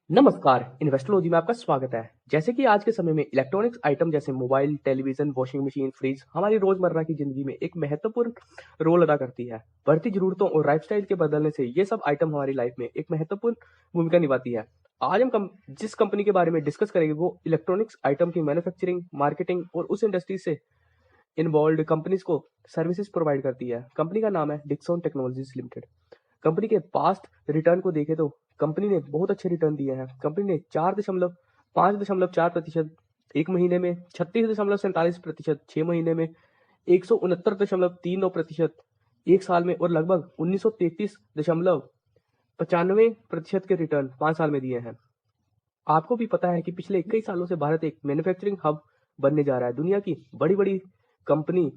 नमस्कार, इन्वेस्टोलॉजी में आपका स्वागत है। जैसे कि आज के समय में इलेक्ट्रॉनिक्स आइटम जैसे mobile, television, washing machine, fridge हमारी रोज़मर्रा की ज़िंदगी में एक महत्वपूर्ण रोल अदा करती है। बढ़ती ज़रूरतों और लाइफ़स्टाइल के बदलने से ये सब आइटम हमारी लाइफ़ में एक महत्वपूर्ण भूमिका निभाती है। आज हम जिस कंपनी के बारे में डिस्कस करेंगे वो इलेक्ट्रॉनिक्स आइटम की मैन्युफैक्चरिंग, मार्केटिंग और उस इंडस्ट्री से इन्वॉल्व्ड कंपनीज़ को सर्विसेज़ प्रोवाइड करती है। कंपनी का नाम है डिक्सन टेक्नोलॉजीज़ लिमिटेड। कंपनी के पास्ट रिटर्न को देखें तो कंपनी ने बहुत अच्छे रिटर्न दिए हैं। कंपनी ने 4.5.4% एक महीने में, 36.47% 6 महीने में, 169.39% एक साल में और लगभग 1933.95% के रिटर्न 5 साल में दिए हैं। आपको भी पता है कि पिछले कई सालों से भारत एक मैन्युफैक्चरिंग हब बनने जा रहा है। दुनिया की बड़ी-बड़ी कंपनी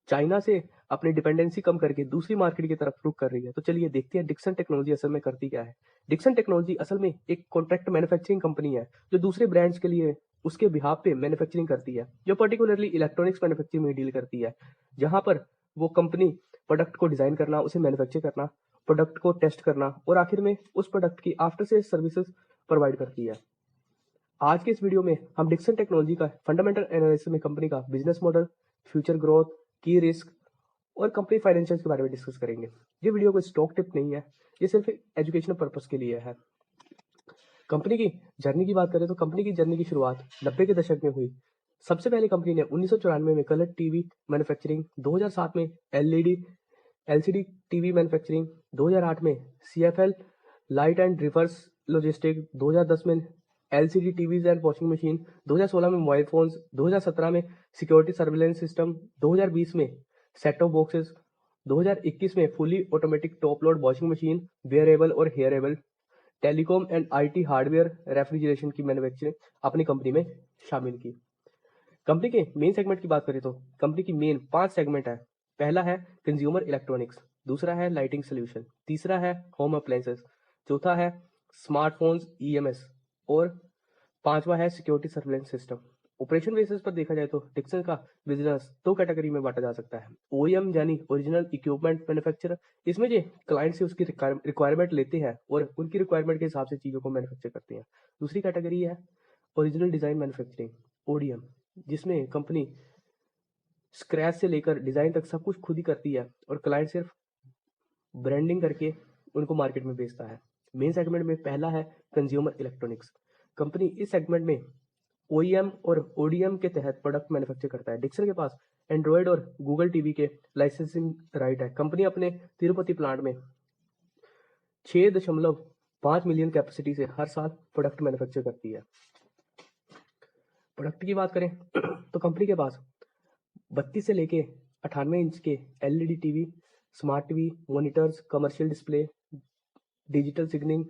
चाइना से अपनी डिपेंडेंसी कम करके दूसरी मार्केट की तरफ रुख कर रही है। तो चलिए देखते हैं डिक्सन टेक्नोलॉजी असल में करती क्या है। डिक्सन टेक्नोलॉजी असल में एक कॉन्ट्रैक्ट मैन्युफैक्चरिंग कंपनी है जो दूसरे ब्रांड्स के लिए उसके बिहाफ पे मैन्युफैक्चरिंग करती है, जो पर्टिकुलरली इलेक्ट्रॉनिक्स मैन्युफैक्चरिंग में डील करती है, जहां पर वो कंपनी प्रोडक्ट को डिजाइन करना, उसे मैन्युफैक्चर करना, प्रोडक्ट को टेस्ट करना और आखिर में उस प्रोडक्ट की आफ्टर सेल सर्विसेज प्रोवाइड करती है। आज के इस वीडियो में हम डिक्सन टेक्नोलॉजी का फंडामेंटल एनालिसिस में कंपनी का बिजनेस मॉडल, फ्यूचर ग्रोथ, की रिस्क और कंपनी फाइनेंशियल्स के बारे में डिस्कस करेंगे। ये वीडियो कोई स्टॉक टिप नहीं है, ये सिर्फ एजुकेशनल पर्पस के लिए है। कंपनी की जर्नी की बात करें तो कंपनी की जर्नी की शुरुआत 90 के दशक में हुई। सबसे पहले कंपनी ने 1994 में कलर टीवी मैन्युफैक्चरिंग, 2007 में एलईडी एलसीडी टीवी मैन्युफैक्चरिंग, 2008 में CFL light and reverse logistic, 2010 में LCD TVs and washing machine, 2016 में मोबाइल फोन्स, 2017 में सिक्योरिटी सर्विलेंस सिस्टम, 2020 में सेट टॉप बॉक्सेस, 2021 में fully automatic top load washing machine, wearable और hearable, telecom and IT hardware, refrigeration की manufacturing अपनी company में शामिल की। कंपनी के मेन सेगमेंट की बात करें तो कंपनी की मेन 5 सेगमेंट है। पहला है कंज्यूमर इलेक्ट्रॉनिक्स, दूसरा है लाइटिंग सोल्यूशन, तीसरा है होम अप्लायंसेस, चौथा है स्मार्टफोन्स ईएमएस और पांचवा है security surveillance system. Operation basis पर देखा जाए तो डिक्सन का बिजनेस 2 कैटेगरी में बांटा जा सकता है। ओईएम यानी ओरिजिनल इक्विपमेंट मैन्युफैक्चरर, इसमें जो क्लाइंट से उसकी रिक्वायरमेंट लेते हैं और उनकी रिक्वायरमेंट के हिसाब से चीज़ों को मैन्युफैक्चर करते हैं। दूसरी कैटेगरी है ओरिजिनल डिज़ाइन मैन्युफैक्चरिंग, ओडीएम, जिसमें कंपनी स्क्रैच से लेकर डिज़ाइन तक सब कुछ खुद ही करती है और क्लाइंट सिर्फ ब्रांडिंग करके उनको मार्केट में बेचता है। मेन सेगमेंट में पहला है कंज्यूमर इलेक्ट्रॉनिक्स। कंपनी इस सेगमेंट में ओईएम और ओडीएम के तहत प्रोडक्ट मैन्युफैक्चर करता है। डिक्सन के पास एंड्रॉयड और गूगल टीवी के लाइसेंसिंग राइट है। कंपनी अपने तिरुपति प्लांट में 6.5 मिलियन कैपेसिटी से हर साल प्रोडक्ट मैन्युफैक्चर करती है। प्रोडक्ट की बात करें तो कंपनी के पास 32 से लेके 98 इंच के LED TV, smart TV, monitors, commercial display, digital signalling,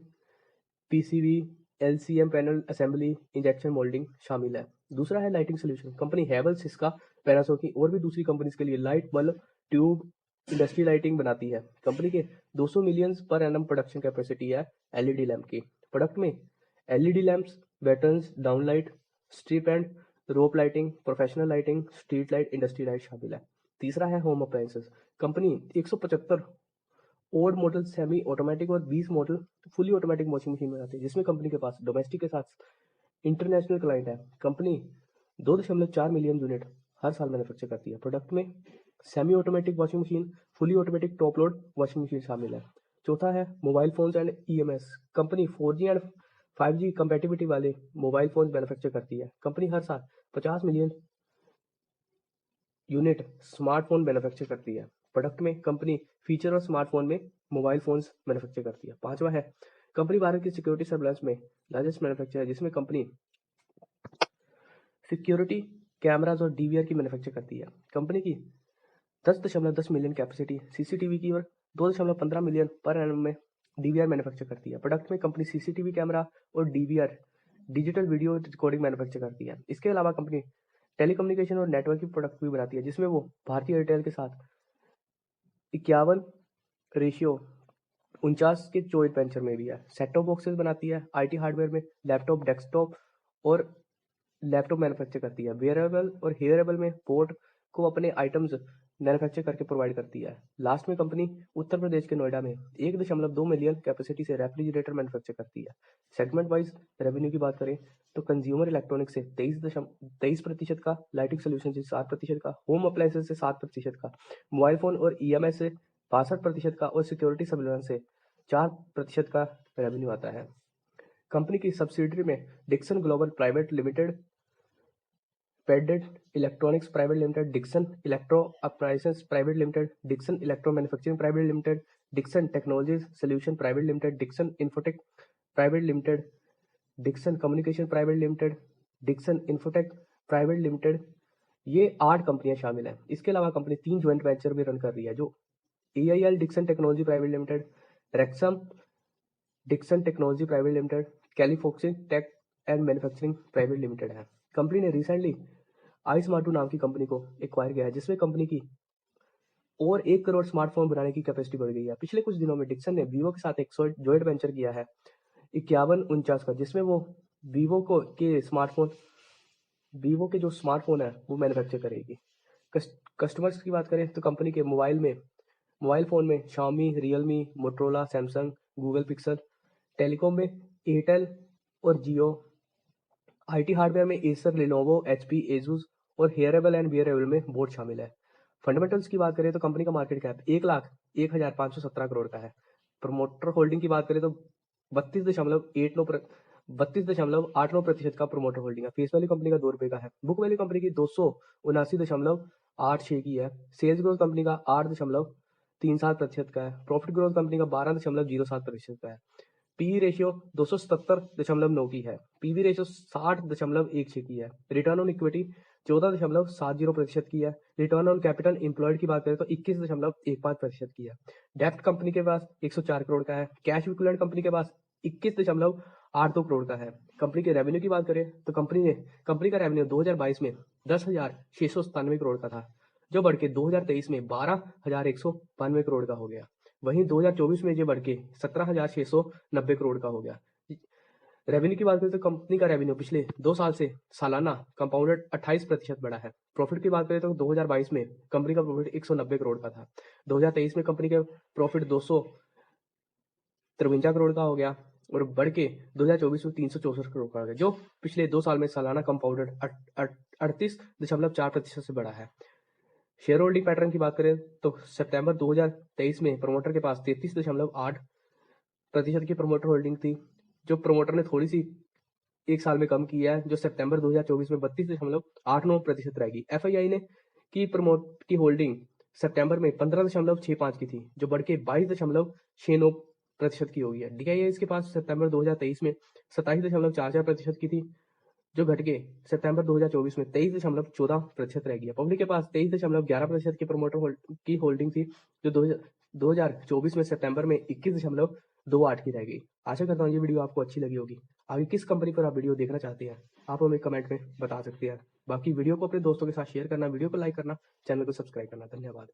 PCB, LCM panel assembly, injection moulding शामिल है। दूसरा है lighting solution. Company Havells, Syska, Panasonic और भी दूसरी कंपनीज के लिए light bulb, tube, industry lighting बनाती है। कंपनी के 200 मिलियन पर एनम प्रोडक्शन कैपेसिटी है एलईडी लैंप की। प्रोडक्ट में LED lamps, battens, downlight, strip and rope lighting, professional lighting, street light, industry light शामिल है। तीसरा है home appliances. Company 175 old model semi automatic और 20 model fully automatic washing machine बनाती है, जिसमें कंपनी के पास डोमेस्टिक के साथ इंटरनेशनल क्लाइंट है। कंपनी 2.4 मिलियन यूनिट हर साल मैन्युफैक्चर करती है। प्रोडक्ट में semi automatic washing machine, fully automatic top load washing machine शामिल है। चौथा है mobile phones and EMS. Company 4G and 5G compatibility वाले मोबाइल फोन मैन्युफैक्चर करती है। कंपनी हर साल 50 मिलियन यूनिट स्मार्टफोन मैन्युफैक्चर करती है। प्रोडक्ट में कंपनी फीचर और स्मार्टफोन में मोबाइल फोन्स मैन्युफैक्चर करती है। पांचवा है कंपनी भारत की सिक्योरिटी सर्विलांस में लार्जेस्ट मैन्युफैक्चर है, जिसमें कंपनी सिक्योरिटी कैमराज और डीवीआर की मैन्युफैक्चर करती है। कंपनी की 10.10 मिलियन कैपेसिटी सीसीटीवी की और 2.15 मिलियन पर एनम में डीवीआर मैन्युफैक्चर करती है। प्रोडक्ट में कंपनी सीसीटीवी कैमरा और DVR digital video recording manufacture करती है। इसके अलावा कंपनी टेलीकम्युनिकेशन और नेटवर्किंग प्रोडक्ट भी बनाती है, जिसमें वो भारतीय एयरटेल के साथ 51 रेशियो 49 के जॉइंट वेंचर में भी है। सेट टॉप बॉक्सेस बनाती है आईटी हार्डवेयर में, लैपटॉप, डेस्कटॉप और लैपटॉप मैन्युफैक्चर करती है। वेयरेबल और हेयरेबल में पोर्ट को अपने आइटम्स मैन्युफैक्चर करके प्रोवाइड करती है। लास्ट में कंपनी उत्तर प्रदेश के नोएडा में 1.2 मिलियन कैपेसिटी से रेफ्रिजरेटर मैन्युफैक्चर करती है। सेगमेंट वाइज रेवेन्यू की बात करें तो कंज्यूमर इलेक्ट्रॉनिक्स से 23% का, लाइटिंग सोल्यूशन से 7% का, होम अप्लायंसेस से 7% का, मोबाइल फोन और ईएमएस से 62% का और सिक्योरिटी सर्विलांस से 4% का रेवेन्यू आता है। कंपनी की सब्सिडरी में Dixon global private limited, Padget electronics private limited, Dixon electro appliances private limited, Dixon electro manufacturing private limited, Dixon technology solution private limited, Dixon Infotech private limited, Dixon communication private limited, Dixon Infotech private limited, ये 8 कंपनियां शामिल हैं। इसके अलावा कंपनी 3 joint venture भी run कर रही है, जो AIL Dixon technology private limited, Rexxam Dixon technology private limited, Califonix tech and manufacturing private limited है। कंपनी ने रिसेंटली iSmartu नाम की कंपनी को एक्वायर किया है, जिसमें कंपनी की और 1 करोड़ स्मार्टफोन बनाने की कैपेसिटी बढ़ गई है। पिछले कुछ दिनों में डिक्सन ने वीवो के साथ एक जॉइंट वेंचर किया है 5149 का, जिसमें वो वीवो के जो स्मार्टफोन है वो मैन्युफैक्चर करेगी। कस्टमर्स की बात करें तो कंपनी के मोबाइल फ़ोन में Xiaomi, Realme, Motorola, Samsung, Google pixel, telecom में एयरटेल और जियो, IT हार्डवेयर में एसर, लिनोवो, HP, एसूस और हेयरेबल एंड वियरेबल में बोट शामिल है। फंडामेंटल्स की बात करें तो कंपनी का मार्केट कैप 1,01,517 करोड़ का है। प्रमोटर होल्डिंग की बात करें तो 32.89% का प्रमोटर होल्डिंग है। फेस वैल्यू कंपनी का ₹2 का है। बुक वैल्यू कंपनी की 279.86 की है। सेल्स ग्रोथ कंपनी का 8.37% का है। प्रॉफिट ग्रोथ कंपनी का 12.07% का है। पी रेशियो 277.9 की है। पीवी रेशियो 60.16 की है। रिटर्न ऑन इक्विटी 14.70% की है। रिटर्न ऑन कैपिटल एम्प्लॉयड की बात करें तो 21.15% की है। डेप्ट कंपनी के पास 104 करोड़ का है। कैश इक्विवेलेंट कंपनी के पास 21.82 करोड़ का है। कंपनी के रेवेन्यू की बात करें तो कंपनी का रेवेन्यू 2022 में 10,697 करोड़ का था, जो बढ़ के 2023 में 12,192 करोड़ का हो गया। वहीं 2024 में ये बढ़ के 17,690 करोड़ का हो गया। रेवेन्यू की बात करें तो कंपनी का रेवेन्यू पिछले 2 साल से सालाना कंपाउंडेड 28% बढ़ा है। प्रॉफिट की बात करें तो 2022 में कंपनी का प्रॉफिट 190 करोड़ का था। 2023 में कंपनी का प्रॉफिट 253 करोड़ का हो गया और बढ़ के 2024 में 364 करोड़ का हो गया, जो पिछले 2 साल में सालाना कंपाउंडेड 38.4% से बढ़ा है। शेयर होल्डिंग पैटर्न की बात करें तो सितंबर 2023 में प्रमोटर के पास 33.8% की प्रमोटर होल्डिंग थी, जो प्रमोटर ने थोड़ी सी 1 साल में कम किया है, जो सितंबर 2024 में 32.89% रहेगी। FII ने की होल्डिंग सितंबर में 15.65 की थी, जो बढ़ के 22.69% की हो गई है। DII के पास सितंबर 2023 में 27.44% की थी, जो घट के सितंबर 2024 में 23.14% रह गई है। पब्लिक के पास 23.11% की प्रमोटर की होल्डिंग थी, जो 2024 में सितंबर में 21.28 की रह गई। आशा करता हूँ ये वीडियो आपको अच्छी लगी होगी। आगे किस कंपनी पर आप वीडियो देखना चाहते हैं आप हमें कमेंट में बता सकते हैं। बाकी वीडियो को अपने दोस्तों के साथ शेयर करना, वीडियो को लाइक करना, चैनल को सब्सक्राइब करना। धन्यवाद।